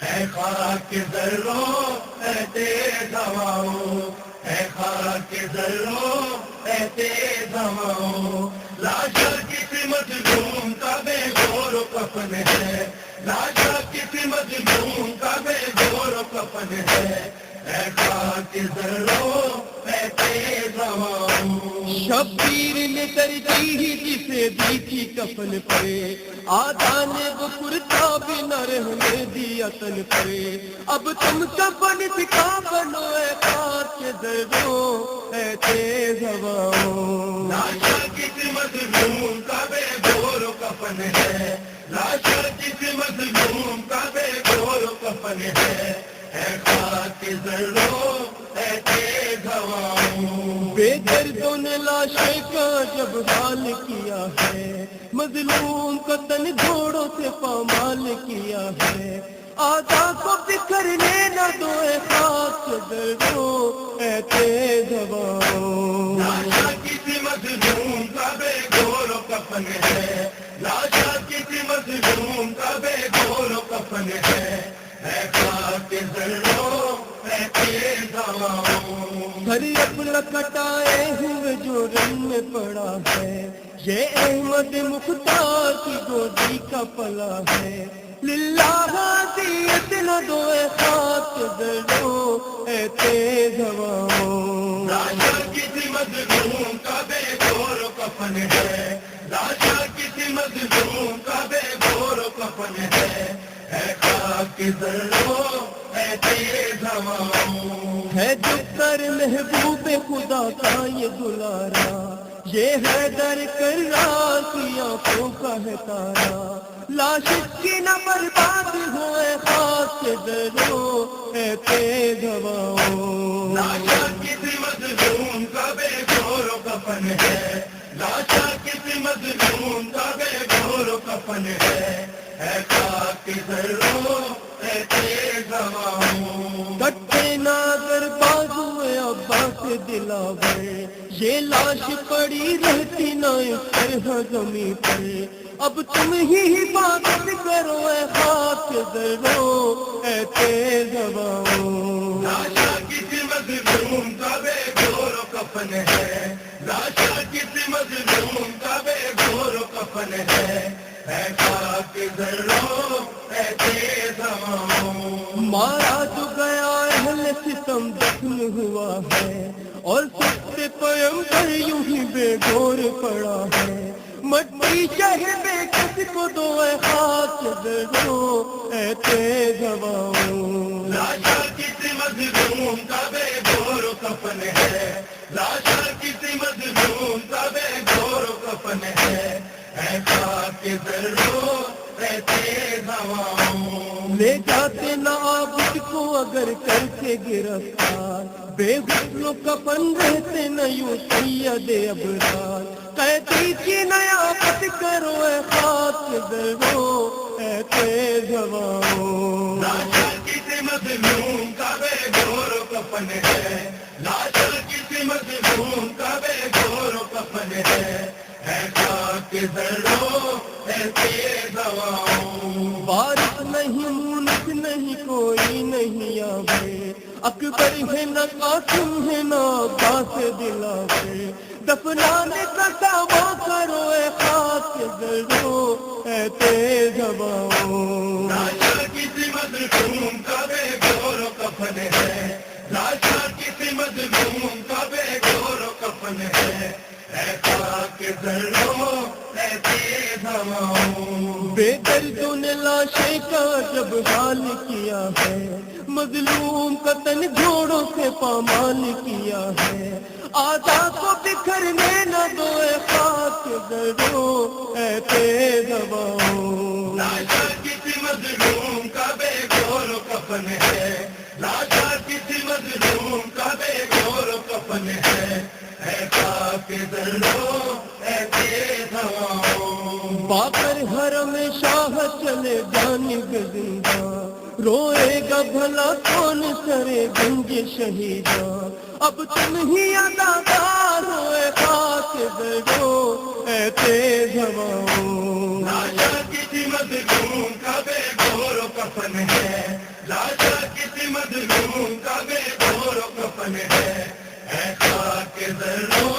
ہے خاک ذروں اے تیز ہواؤں، ہے خاک ذروں اے تیز ہواؤں، لاشا کسی مظلوم کا بے گور و کفن ہے، لاشا کسی مظلوم کا بے گور و کفن ہے، ہے خاک ذروں اے تیز ہواؤں۔ شبیر نے ترجیح جسے دی تھی کفن پہ، آدھا نے وہ کرتا بھی نہ رہنے دیا تن پہ، اب تم کفن سکھا بنو اے خاک ذروں اے تیز ہواؤں۔ لاشا کسی مظلوم کا بے گور و کفن ہے، لاشا کسی مظلوم کا بے گور و کفن ہے خاک ذروں اے تیز ہواؤں۔ بے دردوں نے لاشیں کا جب حال کیا ہے، مظلوم کا تن گھوڑوں سے پامال کیا ہے، آدھا کو بکھرنے نہ دو اے خاک ذروں اے تیز ہواؤں۔ لاشا کسی مظلوم کا بے گور و کفن ہے، لاشا کسی مظلوم کا بے گور و کفن ہے خاک ذروں اے تیز ہواؤں۔ گھر اپنا کٹائے ہوئے جو رن میں پڑا ہے، یہ احمد مختار کی گودی کا پلا ہے، للہ عطیت نہ دو اے خاک ذروں اے تیز ہواؤں۔ لاشا کسی مظلوم کا بے گور و کفن ہے، لاشا کسی مظلوم کا بے گور و کفن ہے خاک ذروں اے تیز ہواؤں۔ ہے جو کر محبوب خدا کا یہ دلارا، یہ ہے در کر کی آنکھوں کا ہے تارا، لاش کی نہ برباد ہوئے خاک ذروں اے تیز ہواؤں۔ لاشا کسی مظلوم کا بے گور و کفن ہے، لاشا کسی مظلوم کا بے گور و کفن ہے خاک ذروں اے تیز ہواؤں۔ کٹے ناگر بازو عباس دلاور، یہ لاش پڑی رہتی نہ اس طرح زمین پر، اب تم ہی حفاظت کرو اے خاک ذروں اے تیز ہواؤں۔ لاشا کسی مظلوم کا بے گور و کفن ہے، لاشا کسی مظلوم کا بے گور و کفن ہے خاک ذروں اے تیز ہواؤں۔ مارا تو گیا اہل ستم دفن ہوا ہے، اور سب سے پیمبر یوں ہی بے گور پڑا ہے، مٹی چاہے بے کس کو دو اے خاک ذروں اے تیز ہواؤں۔ لاشا کسی مظلوم کا بے گور و کفن ہے، لاشا کسی مظلوم کا بے گور و کفن ہے خاک ذروں اے تیز ہواؤں۔ لے جاتے نہ عابد کو اگر کر کے گرفتار، بے حسن و کفن رہتے نہ یوں سید ابرار، قیدی کی نیابت کرو اے خاک ذروں اے تیز ہواؤں۔ لاشا کسی مظلوم کا بے گور و کفن ہے، لاشا کسی مظلوم کا بے گور و کفن ہے خاک ذروں اے تیز ہواؤں۔ وارث نہیں مونس نہیں کوئی نہیں آوے، اکبر ہے نہ قاسم ہے نہ عباس دلاور، دفنانے کا دعویٰ کرو اے خاک ذروں اے تیز ہواؤں۔ لاشا کسی مظلوم کا بے گور و کفن ہے، لاشا کسی مظلوم کا بے گور و کفن ہے خاک ذروں اے تیز ہواؤں۔ بے دردوں نے لاشیں کا جب حال کیا ہے، مظلوم کا تن گھوڑوں سے پامال کیا ہے، آدھا کو بکھرنے نہ دو اے خاک ذروں اے تیز ہواؤں۔ لاشا کسی مظلوم کا بے گور و کفن ہے، لاشا کسی مظلوم کا بے گور و کفن ہے خاک ذروں اے تیز ہواؤں۔ باقر حرم شاہ چلے جانب زندہ، روئے گا بھلا کون سرے گنج شہیداں، اب تم ہی اداکار ہو اے خاک ذروں اے تیز ہواؤں۔ لاشا کسی مظلوم کا بے گور و کفن ہے، مظلوم کا بے دور و کفن ہے، اے خاک ذروں